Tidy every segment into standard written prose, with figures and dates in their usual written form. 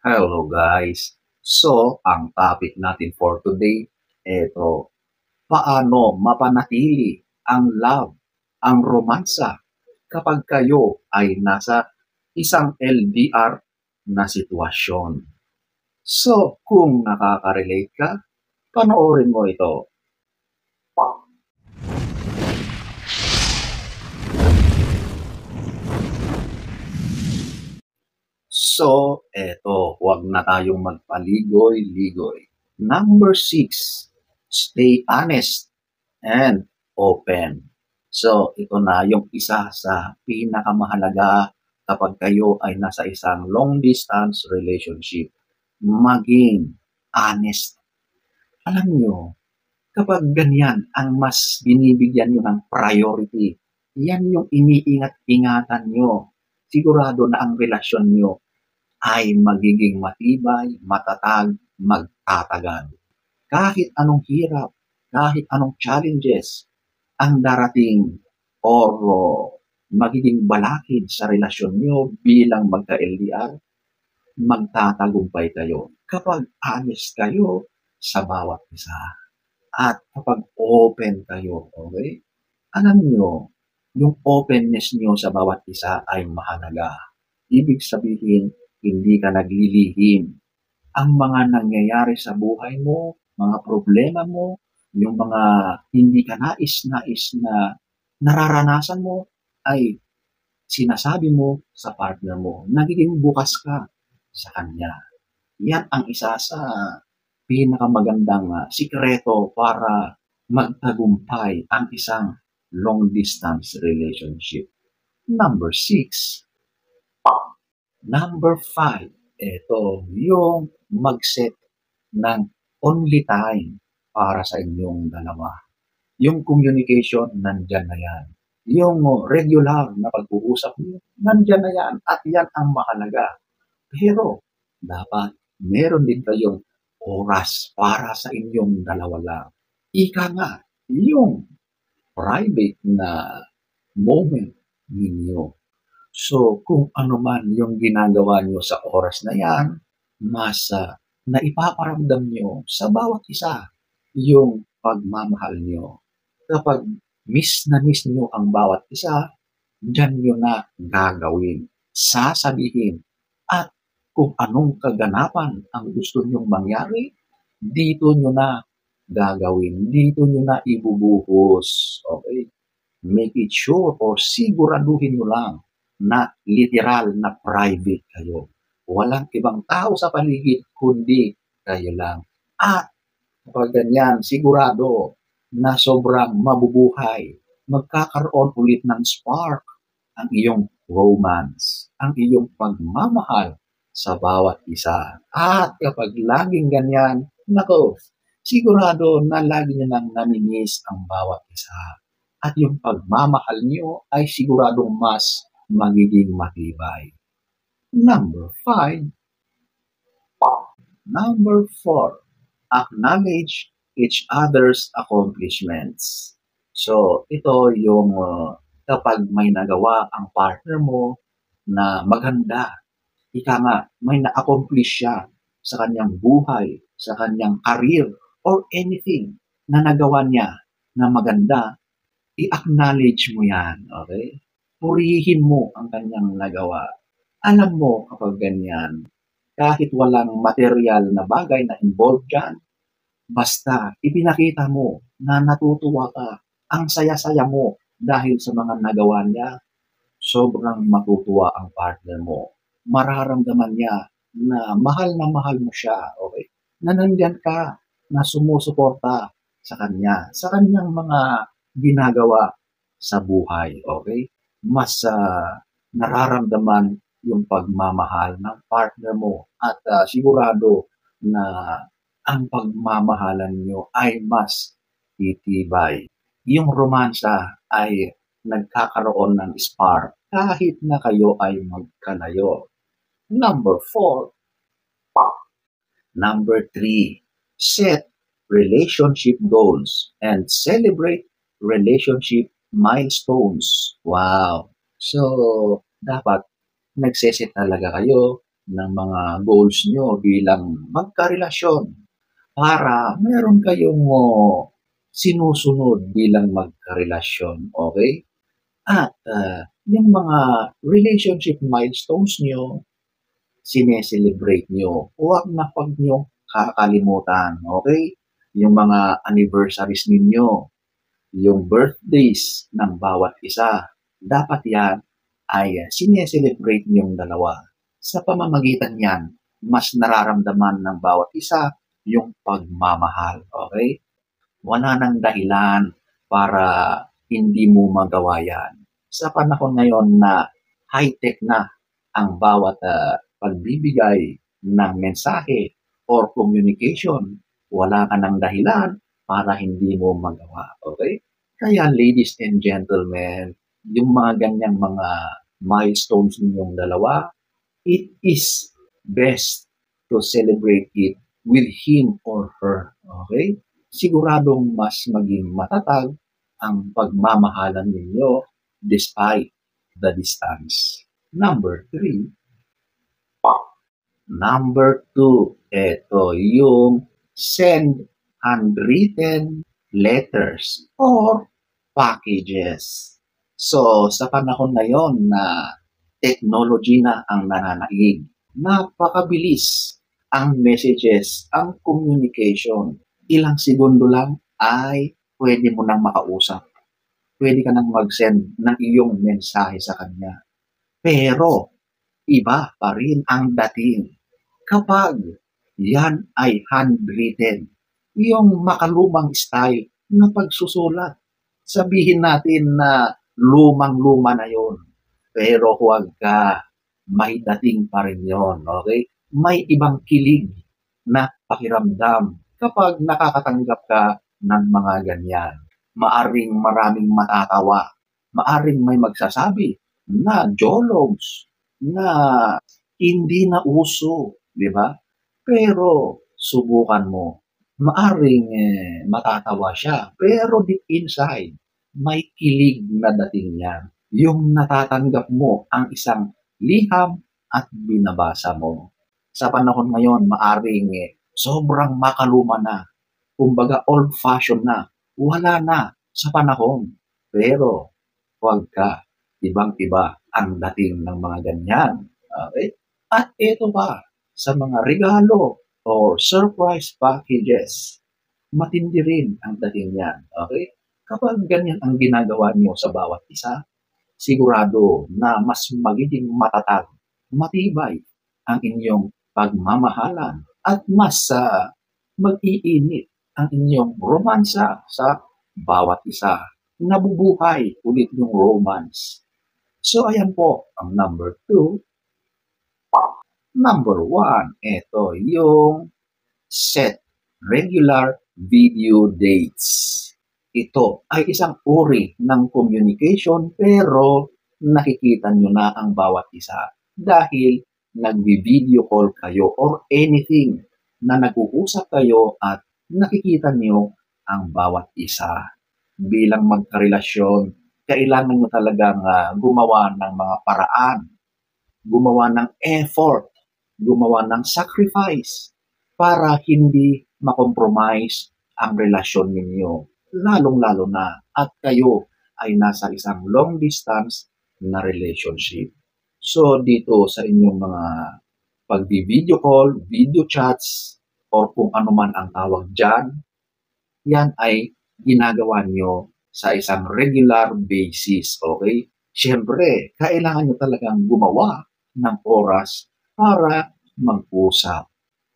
Hello guys! So, ang topic natin for today, eto, paano mapanatili ang love, ang romansa kapag kayo ay nasa isang LDR na sitwasyon. So, kung nakaka-relate ka, panoorin mo ito. So, eto, huwag na tayong magpaligoy-ligoy. Number 6, stay honest and open. So, ito na yung isa sa pinakamahalaga kapag kayo ay nasa isang long-distance relationship. Maging honest. Alam nyo, kapag ganyan ang mas binibigyan nyo ng priority, yan yung iniingat-ingatan nyo. Sigurado na ang relasyon nyo ay magiging matibay, matatag, magtatagal. Kahit anong hirap, kahit anong challenges ang darating or magiging balakid sa relasyon nyo bilang magka-LDR, magtatagumpay kayo kapag honest kayo sa bawat isa. At kapag open kayo, okay? Alam nyo, yung openness nyo sa bawat isa ay mahalaga. Ibig sabihin, hindi ka naglilihim. Ang mga nangyayari sa buhay mo, mga problema mo, yung mga hindi ka nais-nais na nararanasan mo, ay sinasabi mo sa partner mo. Nagiging bukas ka sa kanya. Yan ang isa sa pinakamagandang sikreto para magtagumpay ang isang long-distance relationship. Number 6. Number 5. Ito, yung mag-set ng only time para sa inyong dalawa. Yung communication, nandyan na yan. Yung regular na pag-uusap niyo, nandyan na yan. At yan ang mahalaga. Pero, dapat meron din kayong oras para sa inyong dalawa lang. Ika nga, yung private na moment ninyo. So, kung ano man yung ginagawa nyo sa oras na yan, mas naipaparamdam nyo sa bawat isa yung pagmamahal nyo. Kapag miss na miss nyo ang bawat isa, dyan nyo na gagawin, sasabihin, at kung anong kaganapan ang gusto nyong mangyari, dito nyo na gagawin, dito nyo na ibubuhos. Okay? Make it sure or siguraduhin nyo lang na literal na private kayo. Walang ibang tao sa paligid, kundi kayo lang. At kapag ganyan, sigurado na sobrang mabubuhay, magkakaroon ulit ng spark ang iyong romance, ang iyong pagmamahal sa bawat isa. At kapag laging ganyan, nako, sigurado na lagi nyo nang namimiss ang bawat isa. At yung pagmamahal nyo ay siguradong mas magiging matibay. Number 5. Number 4. Acknowledge each other's accomplishments. So, ito yung kapag may nagawa ang partner mo na maganda, ika nga, may na-accomplish siya sa kanyang buhay, sa kanyang career, or anything na nagawa niya na maganda, i-acknowledge mo yan, okay? Purihin mo ang kanyang nagawa. Alam mo kapag ganyan, kahit walang material na bagay na involved dyan, basta ipinakita mo na natutuwa ka, ang saya-saya mo dahil sa mga nagawa niya, sobrang matutuwa ang partner mo. Mararamdaman niya na mahal mo siya, okay? Na nandyan ka, na sumusuporta sa kanya, sa kanyang mga ginagawa sa buhay, okay? Mas nararamdaman yung pagmamahal ng partner mo at sigurado na ang pagmamahalan nyo ay mas titibay. Yung romansa ay nagkakaroon ng spark kahit na kayo ay magkalayo. Number 4. Number 3. Set relationship goals and celebrate relationship milestones. Wow! So, dapat nagseset talaga kayo ng mga goals nyo bilang magkarelasyon para meron kayong sinusunod bilang magkarelasyon, okay? At yung mga relationship milestones nyo, sineselebrate nyo. Huwag nyo kakalimutan, okay? Yung mga anniversaries ninyo, yung birthdays ng bawat isa, dapat yan ay sineselebrate niyong dalawa. Sa pamamagitan yan, mas nararamdaman ng bawat isa yung pagmamahal. Okay? Wala nang dahilan para hindi mo magawa yan. Sa panahon ngayon na high-tech na ang bawat pagbibigay ng mensahe or communication, wala ka ng dahilan para hindi mo magawa. Okay? Kaya ladies and gentlemen, yung mga ganyang mga milestones ninyong dalawa, it is best to celebrate it with him or her. Okay? Siguradong mas maging matatag ang pagmamahalan ninyo despite the distance. Number 3. Number 2, ito yung send handwritten letters or packages. So, sa panahon ngayon na technology na ang nananaig, napakabilis ang messages, ang communication. Ilang segundo lang ay pwede mo nang makausap. Pwede ka nang mag-send ng iyong mensahe sa kanya. Pero, iba pa rin ang dating kapag yan ay handwritten. Yung makalumang style ng pagsusulat. Sabihin natin na lumang-luma na yon. Pero huwag ka, may dating pa rin yon. Okay? May ibang kilig na pakiramdam kapag nakakatanggap ka ng mga ganyan. Maaring maraming matatawa. Maaring may magsasabi na jologs, na hindi na uso, di ba? Pero subukan mo. Maaring matatawa siya, pero deep inside, may kilig na dating yan. Yung natatanggap mo ang isang liham at binabasa mo. Sa panahon ngayon, maaring sobrang makaluma na. Kumbaga old-fashioned na. Wala na sa panahon. Pero huwag ka. Ibang-iba ang dating ng mga ganyan. Okay? At ito pa, sa mga regalo or surprise packages, matindi rin ang dating yan. Okay? Kapag ganyan ang ginagawa niyo sa bawat isa, sigurado na mas magiging matatag, matibay ang inyong pagmamahalan at mas mag-iinit ang inyong romansa sa bawat isa. Nabubuhay ulit yung romance. So, ayan po ang number 2. Number 1, ito yung set regular video dates. Ito ay isang uri ng communication pero nakikita nyo na ang bawat isa dahil nagbi-video call kayo or anything na nag-uusap kayo at nakikita nyo ang bawat isa. Bilang magkarelasyon, kailangan nyo talagang gumawa ng mga paraan, gumawa ng effort, gumawa ng sacrifice para hindi makompromise ang relasyon ninyo. Lalong-lalo na at kayo ay nasa isang long distance na relationship. So dito sa inyong mga pagbi-video call, video chats, or kung ano man ang tawag dyan, yan ay ginagawa nyo sa isang regular basis, okay? Siyempre, kailangan nyo talagang gumawa ng oras para mag-usap.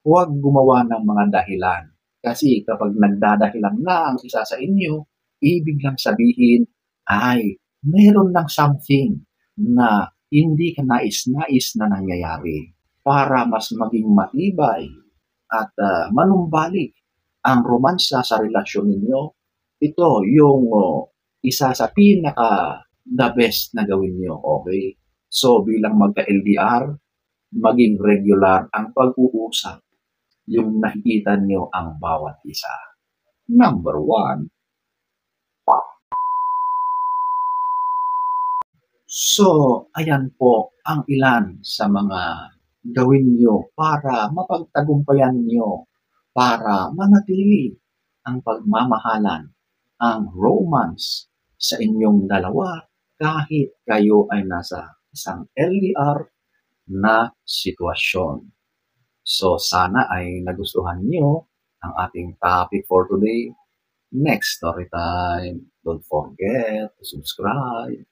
Huwag gumawa ng mga dahilan. Kasi kapag nagdadahilan na ang isa sa inyo, ibig lang sabihin ay meron ng something na hindi ka nais-nais na nangyayari para mas maging matibay at manumbalik ang romansa sa relasyon ninyo. Ito yung isa sa pinaka the best na gawin nyo, okay? So bilang magka-LDR, maging regular ang pag-uusap, yung nakikita nyo ang bawat isa. Number 1. So, ayan po ang ilan sa mga gawin niyo para mapagtagumpayan niyo, para manatili ang pagmamahalan, ang romance sa inyong dalawa kahit kayo ay nasa isang LDR na sitwasyon. So sana ay nagustuhan niyo ang ating topic for today. Next story time. Don't forget to subscribe.